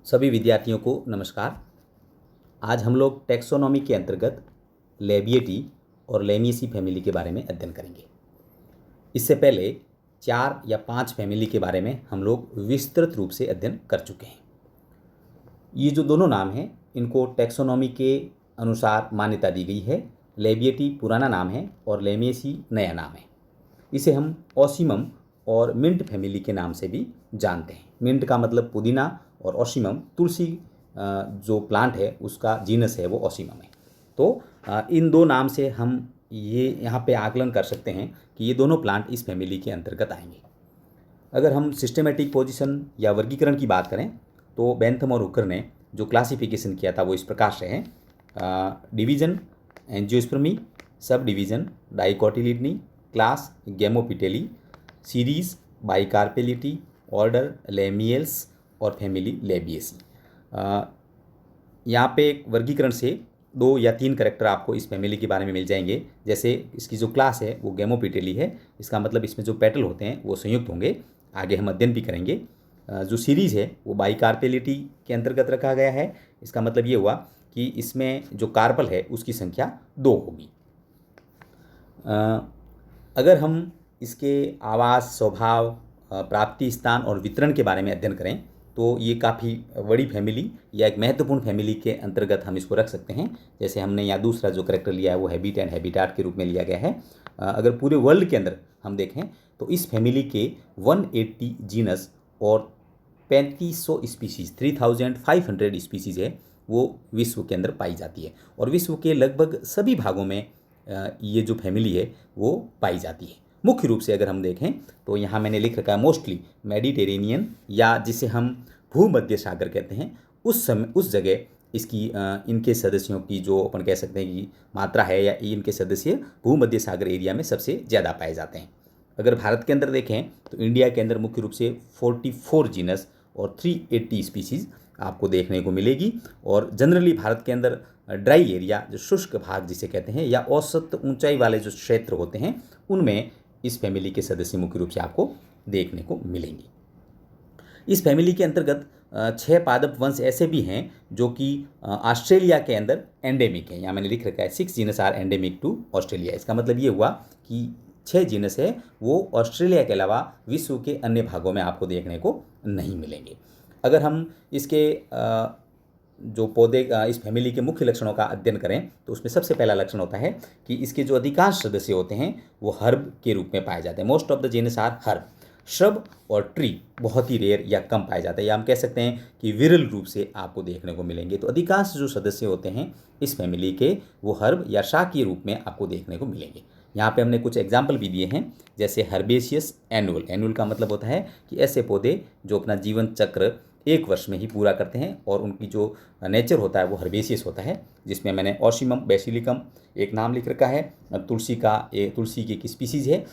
सभी विद्यार्थियों को नमस्कार। आज हम लोग टैक्सोनॉमी के अंतर्गत लेबिएटी और लेमिएसी फैमिली के बारे में अध्ययन करेंगे। इससे पहले 4 या 5 फैमिली के बारे में हम लोग विस्तृत रूप से अध्ययन कर चुके हैं। ये जो दोनों नाम हैं इनको टैक्सोनॉमी के अनुसार मान्यता दी गई है। लेबिएटी पुराना नाम है और लेमिएसी नया नाम है। इसे हम ओसिमम और मिंट फैमिली के नाम से भी जानते हैं। मिंट का मतलब पुदीना और ओसिमम तुलसी जो प्लांट है उसका जीनस है वो ओसिमम है। तो इन दो नाम से हम ये यहाँ पे आकलन कर सकते हैं कि ये दोनों प्लांट इस फैमिली के अंतर्गत आएंगे। अगर हम सिस्टेमेटिक पोजीशन या वर्गीकरण की बात करें तो बेंथम और हुकर ने जो क्लासिफिकेशन किया था वो इस प्रकार से है: division angiospermae, sub division dicotyledonae, class gamopetalae, series bicarpellatae, order lamiales और फैमिली लेबिएसी। यहाँ पे एक वर्गीकरण से 2 या 3 करैक्टर आपको इस फैमिली के बारे में मिल जाएंगे। जैसे इसकी जो क्लास है वो गेमोपिटेली है, इसका मतलब इसमें जो पेटल होते हैं वो संयुक्त होंगे। आगे हम अध्ययन भी करेंगे। जो सीरीज है वो बाइकार्पेलिटी के अंतर्गत रखा गया है। इसका मतलब ये हुआ कि इसमें जो कार्पल है उसकी संख्या 2 होगी। अगर हम इसके आवास, स्वभाव, प्राप्ति स्थान और वितरण के बारे में अध्ययन करें तो ये काफ़ी बड़ी फैमिली या एक महत्वपूर्ण फैमिली के अंतर्गत हम इसको रख सकते हैं। जैसे हमने यहाँ दूसरा जो करैक्टर लिया है वो हैबिट एंड हैबिटाट के रूप में लिया गया है। अगर पूरे वर्ल्ड के अंदर हम देखें तो इस फैमिली के 180 जीनस और 3500 स्पीसीज़ 3500 स्पीसीज़ है वो विश्व के अंदर पाई जाती है और विश्व के लगभग सभी भागों में ये जो फैमिली है वो पाई जाती है। मुख्य रूप से अगर हम देखें तो यहाँ मैंने लिख रखा है मोस्टली मेडिटेरेनियन या जिसे हम भूमध्य सागर कहते हैं उस जगह इसकी इनके सदस्यों की जो अपन कह सकते हैं कि मात्रा है या इनके सदस्य भूमध्य सागर एरिया में सबसे ज़्यादा पाए जाते हैं। अगर भारत के अंदर देखें तो इंडिया के अंदर मुख्य रूप से 44 जीनस और 380 स्पीसीज़ आपको देखने को मिलेगी। और जनरली भारत के अंदर ड्राई एरिया जो शुष्क भाग जिसे कहते हैं या औसत ऊंचाई वाले जो क्षेत्र होते हैं उनमें इस फैमिली के सदस्य मुख्य रूप से आपको देखने को मिलेंगे। इस फैमिली के अंतर्गत 6 पादप वंश ऐसे भी हैं जो कि ऑस्ट्रेलिया के अंदर एंडेमिक है। यहाँ मैंने लिख रखा है 6 genus are endemic to Australia. इसका मतलब ये हुआ कि 6 जीनस है वो ऑस्ट्रेलिया के अलावा विश्व के अन्य भागों में आपको देखने को नहीं मिलेंगे। अगर हम इसके जो पौधे इस फैमिली के मुख्य लक्षणों का अध्ययन करें तो उसमें सबसे पहला लक्षण होता है कि इसके जो अधिकांश सदस्य होते हैं वो हर्ब के रूप में पाए जाते हैं। Most of the genus are herb. Shrub और ट्री बहुत ही रेयर या कम पाए जाते हैं या हम कह सकते हैं कि विरल रूप से आपको देखने को मिलेंगे। तो अधिकांश जो सदस्य होते हैं इस फैमिली के वो हर्ब या शाक के रूप में आपको देखने को मिलेंगे। यहाँ पे हमने कुछ एग्जाम्पल भी दिए हैं जैसे हर्बेशियस एनुअल। एनुअल का मतलब होता है कि ऐसे पौधे जो अपना जीवन चक्र 1 वर्ष में ही पूरा करते हैं और उनकी जो नेचर होता है वो हर्बेशियस होता है, जिसमें मैंने ओसिमम बेसिलिकम एक नाम लिख रखा है। तुलसी की एक स्पीसीज़ है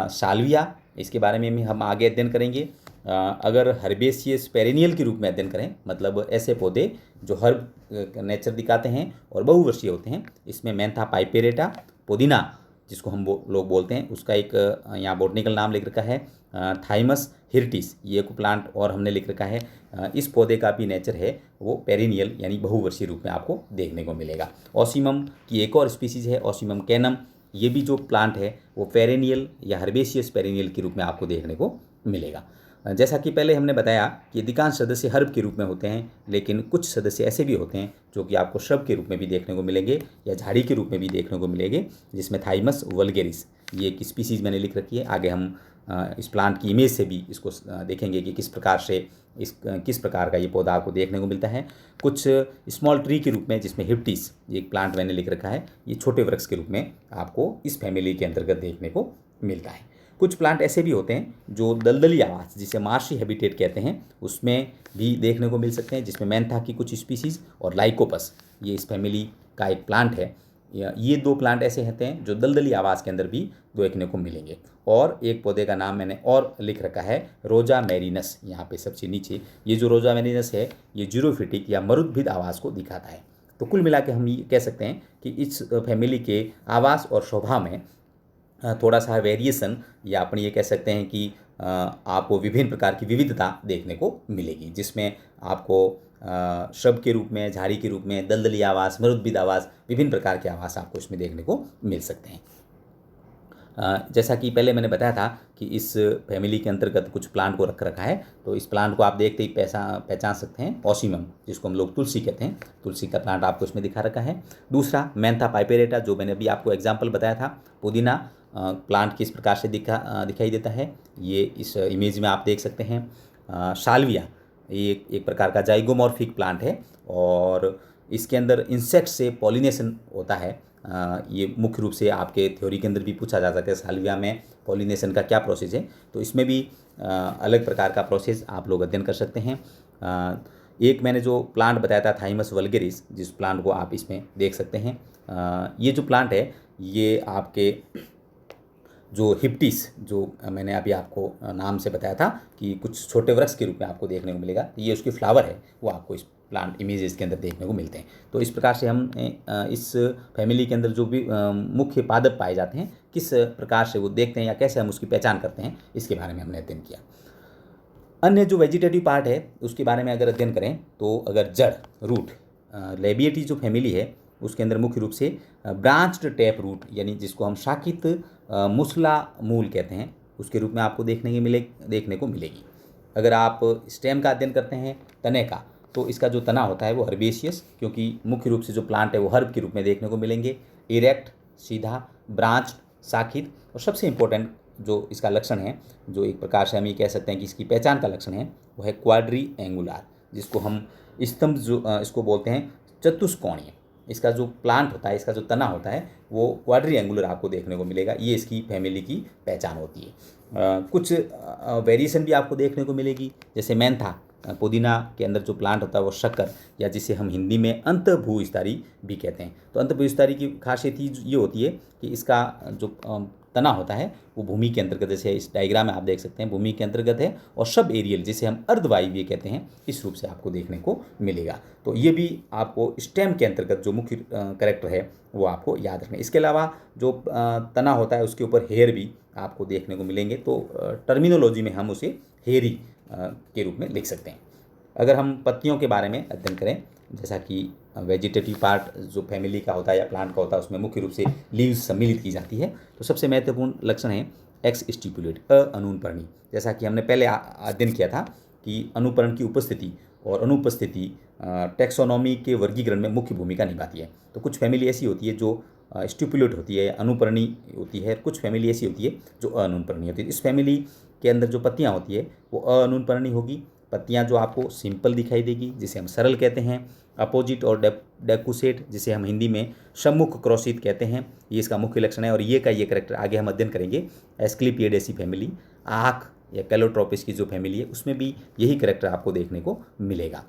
साल्विया, इसके बारे में भी हम आगे अध्ययन करेंगे। अगर हर्बेशियस पेरेनियल के रूप में अध्ययन करें मतलब ऐसे पौधे जो हर्ब नेचर दिखाते हैं और बहुवर्षीय होते हैं, इसमें मैंथा पाइपेरेटा, पुदीना जिसको हम लोग बोलते हैं उसका एक यहाँ बॉटनिकल नाम लिख रखा है थाइमस हिर्टिस, ये एक प्लांट और हमने लिख रखा है। इस पौधे का भी नेचर है वो पेरिनियल यानी बहुवर्षीय रूप में आपको देखने को मिलेगा। ओसिमम की एक और स्पीसीज़ है ओसिमम कैनम, ये भी जो प्लांट है वो पेरेनियल या हर्बेशियस पेरेनियल के रूप में आपको देखने को मिलेगा। जैसा कि पहले हमने बताया कि अधिकांश सदस्य हर्ब के रूप में होते हैं, लेकिन कुछ सदस्य ऐसे भी होते हैं जो कि आपको श्रब के रूप में भी देखने को मिलेंगे या झाड़ी के रूप में भी देखने को मिलेंगे, जिसमें थाइमस वल्गेरिस ये एक स्पीसीज़ मैंने लिख रखी है। आगे हम इस प्लांट की इमेज से भी इसको देखेंगे कि किस प्रकार का ये पौधा आपको देखने को मिलता है। कुछ स्मॉल ट्री के रूप में जिसमें हिप्टिस ये एक प्लांट मैंने लिख रखा है, ये छोटे वृक्ष के रूप में आपको इस फैमिली के अंतर्गत देखने को मिलता है। कुछ प्लांट ऐसे भी होते हैं जो दलदली आवास जिसे मार्शी हैबिटेट कहते हैं उसमें भी देखने को मिल सकते हैं, जिसमें मैंथा की कुछ स्पीसीज़ और लाइकोपस ये इस फैमिली का एक प्लांट है। ये 2 प्लांट ऐसे होते हैं जो दलदली आवास के अंदर भी देखने को मिलेंगे। और एक पौधे का नाम मैंने और लिख रखा है रोजा मैरिनस, यहाँ पे सबसे नीचे। ये जो रोजा मैरिनस है ये जीरोफिटिक या मरुद्भिद आवास को दिखाता है। तो कुल मिला के हम ये कह सकते हैं कि इस फैमिली के आवास और शोभा में थोड़ा सा वेरिएशन या अपन ये कह सकते हैं कि आपको विभिन्न प्रकार की विविधता देखने को मिलेगी, जिसमें आपको शब्द के रूप में, झाड़ी के रूप में, दलदली आवास, मरुद्भिद आवास, विभिन्न प्रकार के आवास आपको इसमें देखने को मिल सकते हैं। जैसा कि पहले मैंने बताया था कि इस फैमिली के अंतर्गत कुछ प्लांट को रख रखा है, तो इस प्लांट को आप देखते ही पहचान सकते हैं, ऑसीमम, जिसको हम लोग तुलसी कहते हैं। तुलसी का प्लांट आपको इसमें दिखा रखा है। दूसरा मेंथा पाइपेरेटा, जो मैंने अभी आपको एग्जाम्पल बताया था। पुदीना प्लांट किस प्रकार से दिखाई देता है, ये इस इमेज में आप देख सकते हैं। साल्विया, ये एक प्रकार का जाइगोमॉर्फिक प्लांट है और इसके अंदर इंसेक्ट से पॉलिनेशन होता है। ये मुख्य रूप से आपके थ्योरी के अंदर भी पूछा जा सकता है, साल्विया में पॉलिनेशन का क्या प्रोसेस है, तो इसमें भी अलग प्रकार का प्रोसेस आप लोग अध्ययन कर सकते हैं। एक मैंने जो प्लांट बताया था थाइमस वल्गेरिस, जिस प्लांट को आप इसमें देख सकते हैं। ये जो प्लांट है ये आपके जो हिप्टिस, जो मैंने अभी आपको नाम से बताया था कि कुछ छोटे वृक्ष के रूप में आपको देखने को मिलेगा, ये उसके फ्लावर है, वो आपको इस प्लांट इमेजेस के अंदर देखने को मिलते हैं। तो इस प्रकार से हम इस फैमिली के अंदर जो भी मुख्य पादप पाए जाते हैं, किस प्रकार से वो देखते हैं या कैसे हम उसकी पहचान करते हैं, इसके बारे में हमने अध्ययन किया। अन्य जो वेजिटेटिव पार्ट है उसके बारे में अगर अध्ययन करें तो अगर जड़, रूट, लेबिएटी जो फैमिली है उसके अंदर मुख्य रूप से ब्रांच्ड टैप रूट, यानी जिसको हम शाखित मूसला मूल कहते हैं, उसके रूप में आपको देखने को मिलेगी। अगर आप स्टेम का अध्ययन करते हैं, तने का, तो इसका जो तना होता है वो हर्बेशियस, क्योंकि मुख्य रूप से जो प्लांट है वो हर्ब के रूप में देखने को मिलेंगे। इरेक्ट, सीधा, ब्रांच, शाखित, और सबसे इम्पोर्टेंट जो इसका लक्षण है, जो एक प्रकार से हम ये कह सकते हैं कि इसकी पहचान का लक्षण है, वो है क्वाड्री एंगुलर, जिसको हम स्तंभ जो इसको बोलते हैं चतुष्कोणीय। इसका जो प्लांट होता है, इसका जो तना होता है वो क्वाड्री एंगुलर आपको देखने को मिलेगा। ये इसकी फैमिली की पहचान होती है। कुछ वेरिएशन भी आपको देखने को मिलेगी, जैसे मेंथा, पुदीना के अंदर जो प्लांट होता है वो शक्कर, या जिसे हम हिंदी में अंतभूविस्तारी भी कहते हैं। तो अंतभूविस्तारी की खासियत ही ये होती है कि इसका जो तना होता है वो भूमि के अंतर्गत, जैसे इस डायग्राम में आप देख सकते हैं, भूमि के अंतर्गत है, और सब एरियल, जिसे हम अर्धवायवीय कहते हैं, इस रूप से आपको देखने को मिलेगा। तो ये भी आपको स्टेम के अंतर्गत जो मुख्य कैरेक्टर है वो आपको याद रखना है। इसके अलावा जो तना होता है उसके ऊपर हेयर भी आपको देखने को मिलेंगे, तो टर्मिनोलॉजी में हम उसे हेयरी के रूप में लिख सकते हैं। अगर हम पत्तियों के बारे में अध्ययन करें, जैसा कि वेजिटेटिव पार्ट जो फैमिली का होता है या प्लांट का होता है उसमें मुख्य रूप से लीव्स सम्मिलित की जाती है, तो सबसे महत्वपूर्ण लक्षण है एक्स स्टिपुलेट, अनूनपर्णी। जैसा कि हमने पहले अध्ययन किया था कि अनुपर्ण की उपस्थिति और अनुपस्थिति टैक्सोनॉमी के वर्गीकरण में मुख्य भूमिका निभाती है। तो कुछ फैमिली ऐसी होती है जो स्टिपुलेट होती है, अनुपर्णी होती है, कुछ फैमिली ऐसी होती है जो अनूनपर्णी होती है। इस फैमिली के अंदर जो पत्तियाँ होती है वो अनूनपर्णी होगी। पत्तियाँ जो आपको सिंपल दिखाई देगी, जिसे हम सरल कहते हैं। अपोजिट और डेकुसेट, जिसे हम हिंदी में सम्मुख क्रॉसित कहते हैं, ये इसका मुख्य लक्षण है। और ये कैरेक्टर आगे हम अध्ययन करेंगे। एस्क्लिपिएडेसी फैमिली, आँख या कैलोट्रोपिस की जो फैमिली है उसमें भी यही कैरेक्टर आपको देखने को मिलेगा।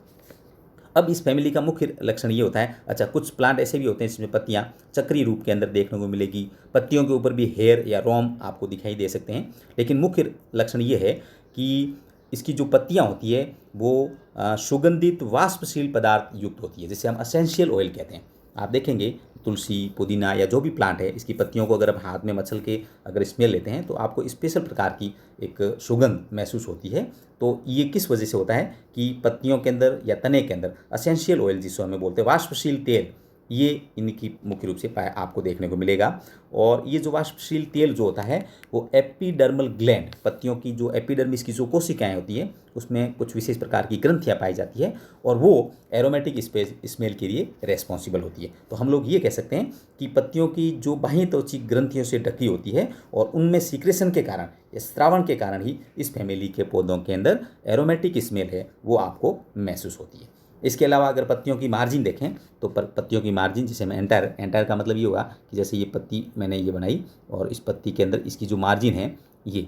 अब इस फैमिली का मुख्य लक्षण ये होता है, अच्छा कुछ प्लांट ऐसे भी होते हैं जिसमें पत्तियां चक्रीय रूप के अंदर देखने को मिलेगी, पत्तियों के ऊपर भी हेयर या रोम आपको दिखाई दे सकते हैं, लेकिन मुख्य लक्षण ये है कि इसकी जो पत्तियां होती है वो सुगंधित वाष्पशील पदार्थ युक्त होती है, जिसे हम असेंशियल ऑयल कहते हैं। आप देखेंगे तुलसी, पुदीना या जो भी प्लांट है, इसकी पत्तियों को अगर आप हाथ में मसल के अगर स्मेल लेते हैं तो आपको स्पेशल प्रकार की एक सुगंध महसूस होती है। तो ये किस वजह से होता है कि पत्तियों के अंदर या तने के अंदर असेंशियल ऑयल, जिसको हमें बोलते हैं वाष्पशील तेल, ये इनकी मुख्य रूप से आपको देखने को मिलेगा। और ये जो वाष्पशील तेल जो होता है वो एपिडर्मल ग्लैंड, पत्तियों की जो एपिडर्मिस की जो कोशिकाएं होती हैं उसमें कुछ विशेष प्रकार की ग्रंथियां पाई जाती है और वो एरोमेटिक स्मेल के लिए रेस्पॉन्सिबल होती है। तो हम लोग ये कह सकते हैं कि पत्तियों की जो बाह्य त्वचा ग्रंथियों से ढकी होती है और उनमें सीक्रेशन के कारण या स्रावण के कारण ही इस फैमिली के पौधों के अंदर एरोमेटिक स्मेल है वो आपको महसूस होती है। इसके अलावा अगर पत्तियों की मार्जिन देखें तो पत्तियों की मार्जिन, जिसे मैं एंटायर का मतलब ये होगा कि जैसे ये पत्ती मैंने ये बनाई और इस पत्ती के अंदर इसकी जो मार्जिन है ये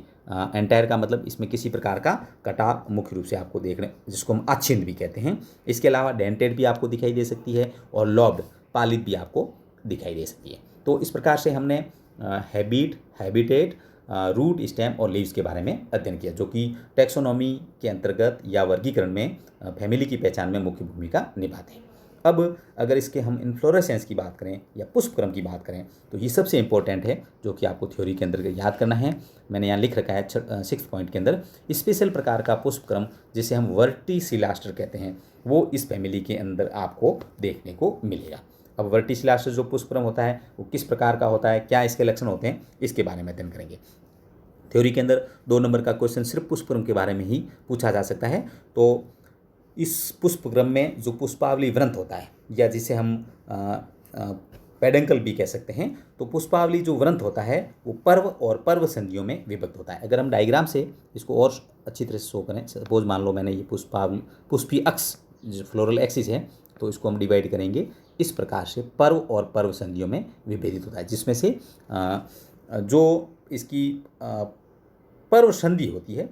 एंटायर का मतलब इसमें किसी प्रकार का कटाव मुख्य रूप से आपको देखने, जिसको हम आच्छिन्न भी कहते हैं। इसके अलावा डेंटेड भी आपको दिखाई दे सकती है और लॉब्ड, पालित भी आपको दिखाई दे सकती है। तो इस प्रकार से हमने हैबिटेट, रूट, स्टेम और लीव्स के बारे में अध्ययन किया, जो कि टैक्सोनॉमी के अंतर्गत या वर्गीकरण में फैमिली की पहचान में मुख्य भूमिका निभाते हैं। अब अगर इसके हम इन्फ्लोरेसेंस की बात करें या पुष्पक्रम की बात करें तो ये सबसे इंपॉर्टेंट है जो कि आपको थ्योरी के अंदर याद करना है। मैंने यहाँ लिख रखा है 6th पॉइंट के अंदर, स्पेशल प्रकार का पुष्पक्रम जिसे हम वर्टिसिलास्टर कहते हैं वो इस फैमिली के अंदर आपको देखने को मिलेगा। अब वर्टिसिलास्टर जो पुष्पक्रम होता है वो किस प्रकार का होता है, क्या इसके लक्षण होते हैं, इसके बारे में अध्ययन करेंगे। थ्योरी के अंदर 2 नंबर का क्वेश्चन सिर्फ पुष्पक्रम के बारे में ही पूछा जा सकता है। तो इस पुष्पक्रम में जो पुष्पावली वृंत होता है या जिसे हम पेडंकल भी कह सकते हैं, तो पुष्पावली जो वृंत होता है वो पर्व और पर्व संधियों में विभक्त होता है। अगर हम डायग्राम से इसको और अच्छी तरह से शो करें, सपोज मान लो मैंने ये पुष्पी अक्ष जो फ्लोरल एक्सिस है तो इसको हम डिवाइड करेंगे इस प्रकार से, पर्व और पर्व संधियों में विभेदित होता है, जिसमें से जो इसकी पर्व संधि होती है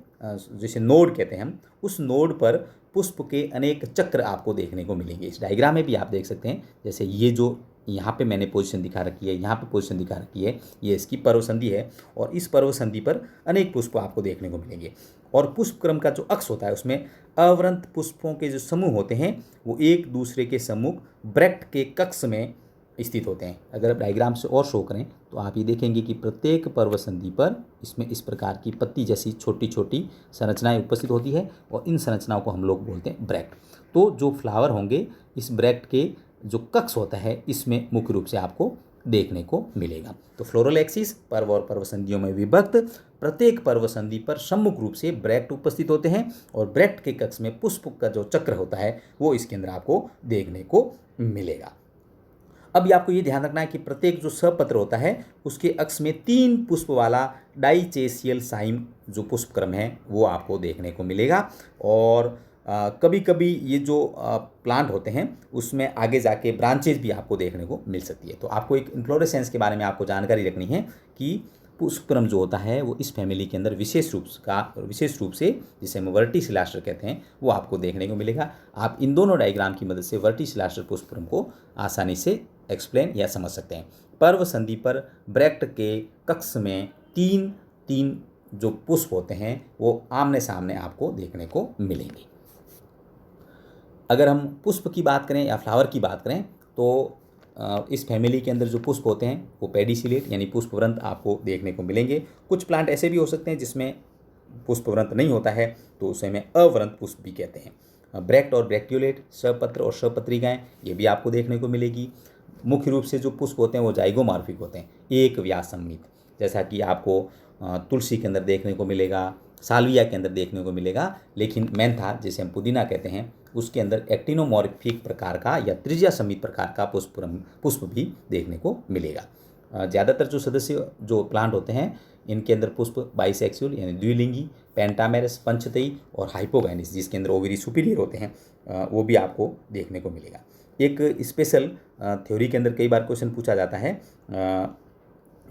जिसे नोड कहते हैं हम, उस नोड पर पुष्प के अनेक चक्र आपको देखने को मिलेंगे। इस डायग्राम में भी आप देख सकते हैं, जैसे ये जो यहाँ पे मैंने पोजीशन दिखा रखी है, यहाँ पे पोजीशन दिखा रखी है, ये इसकी पर्व संधि है और इस पर्व संधि पर अनेक पुष्प आपको देखने को मिलेंगे। और पुष्पक्रम का जो अक्ष होता है उसमें अवृंत पुष्पों के जो समूह होते हैं वो एक दूसरे के सम्मुख ब्रैक्ट के कक्ष में स्थित होते हैं। अगर आप डायग्राम से और शो करें तो आप ये देखेंगे कि प्रत्येक पर्व संधि पर इसमें इस प्रकार की पत्ती जैसी छोटी छोटी संरचनाएं उपस्थित होती है और इन संरचनाओं को हम लोग बोलते हैं ब्रैक्ट। तो जो फ्लावर होंगे इस ब्रैक्ट के जो कक्ष होता है इसमें मुख्य रूप से आपको देखने को मिलेगा। तो फ्लोरल एक्सिस पर्व और पर्व संधियों में विभक्त, प्रत्येक पर्व संधि पर सम्मुख रूप से ब्रैक्ट उपस्थित होते हैं और ब्रैक्ट के कक्ष में पुष्प का जो चक्र होता है वो इसके अंदर आपको देखने को मिलेगा। अब आपको ये ध्यान रखना है कि प्रत्येक जो सपत्र होता है उसके अक्ष में 3 पुष्प वाला डाइचेसियल साइम जो पुष्पक्रम है वो आपको देखने को मिलेगा। और कभी कभी ये जो प्लांट होते हैं उसमें आगे जाके ब्रांचेज भी आपको देखने को मिल सकती है। तो आपको एक इन्फ्लोरेसेंस के बारे में आपको जानकारी रखनी है कि पुष्पक्रम जो होता है वो इस फैमिली के अंदर विशेष रूप से जिसे हम वर्टिसिलास्टर कहते हैं वो आपको देखने को मिलेगा। आप इन दोनों डायग्राम की मदद से वर्टिसिलास्टर पुष्पक्रम को आसानी से एक्सप्लेन या समझ सकते हैं। पर्व संधि पर ब्रैक्ट के कक्ष में 3 जो पुष्प होते हैं वो आमने सामने आपको देखने को मिलेंगे। अगर हम पुष्प की बात करें या फ्लावर की बात करें तो इस फैमिली के अंदर जो पुष्प होते हैं वो पेडिसिलेट यानी पुष्पवृंत आपको देखने को मिलेंगे। कुछ प्लांट ऐसे भी हो सकते हैं जिसमें पुष्पवृंत नहीं होता है तो उसे हमें अवृंत पुष्प भी कहते हैं। ब्रैक्ट और ब्रैक्टियोलेट, सपत्र और सपत्रिकाएँ ये भी आपको देखने को मिलेगी। मुख्य रूप से जो पुष्प होते हैं वो जाइगोमॉर्फिक होते हैं, एक व्यास सममित, जैसा कि आपको तुलसी के अंदर देखने को मिलेगा, साल्विया के अंदर देखने को मिलेगा। लेकिन मेंथा जिसे हम पुदीना कहते हैं उसके अंदर एक्टिनोमॉर्फिक प्रकार का या त्रिज्या समित प्रकार का पुष्प भी देखने को मिलेगा। ज़्यादातर जो सदस्य जो प्लांट होते हैं इनके अंदर पुष्प बाइसेक्सुअल यानी द्विलिंगी, पेंटामेरस, पंचतई और हाइपोगाइनिस जिसके अंदर ओवरी सुपीरियर होते हैं वो भी आपको देखने को मिलेगा। एक स्पेशल थ्योरी के अंदर कई बार क्वेश्चन पूछा जाता है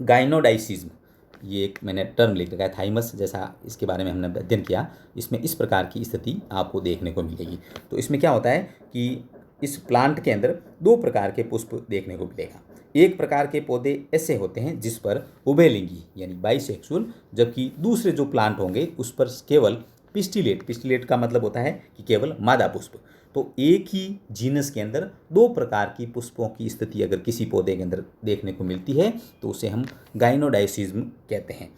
गाइनोडाइसिज्म, ये एक मैंने टर्म लिख रखा है थाइमस जैसा, इसके बारे में हमने अध्ययन किया। इसमें इस प्रकार की स्थिति आपको देखने को मिलेगी। तो इसमें क्या होता है कि इस प्लांट के अंदर 2 प्रकार के पुष्प देखने को मिलेगा। एक प्रकार के पौधे ऐसे होते हैं जिस पर उभयलिंगी यानी बाइसेक्सुअल, जबकि दूसरे जो प्लांट होंगे उस पर केवल पिस्टिलेट का मतलब होता है कि केवल मादा पुष्प। तो एक ही जीनस के अंदर 2 प्रकार की पुष्पों की स्थिति अगर किसी पौधे के अंदर देखने को मिलती है तो उसे हम गाइनोडाइसिज्म कहते हैं।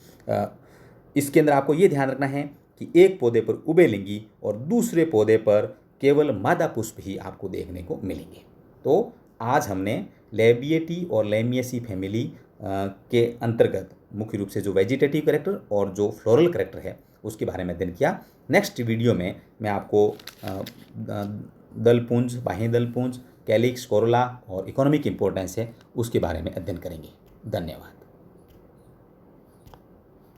इसके अंदर आपको ये ध्यान रखना है कि एक पौधे पर उभयलिंगी और दूसरे पौधे पर केवल मादा पुष्प ही आपको देखने को मिलेंगे। तो आज हमने लेबिएटी और लेमिएसी फैमिली के अंतर्गत मुख्य रूप से जो वेजिटेटिव कैरेक्टर और जो फ्लोरल कैरेक्टर है उसके बारे में अध्ययन किया। नेक्स्ट वीडियो में मैं आपको दलपुंज, बाह्य दलपुंज, कैलिक्स, कोरोला और इकोनॉमिक इंपॉर्टेंस है उसके बारे में अध्ययन करेंगे। धन्यवाद।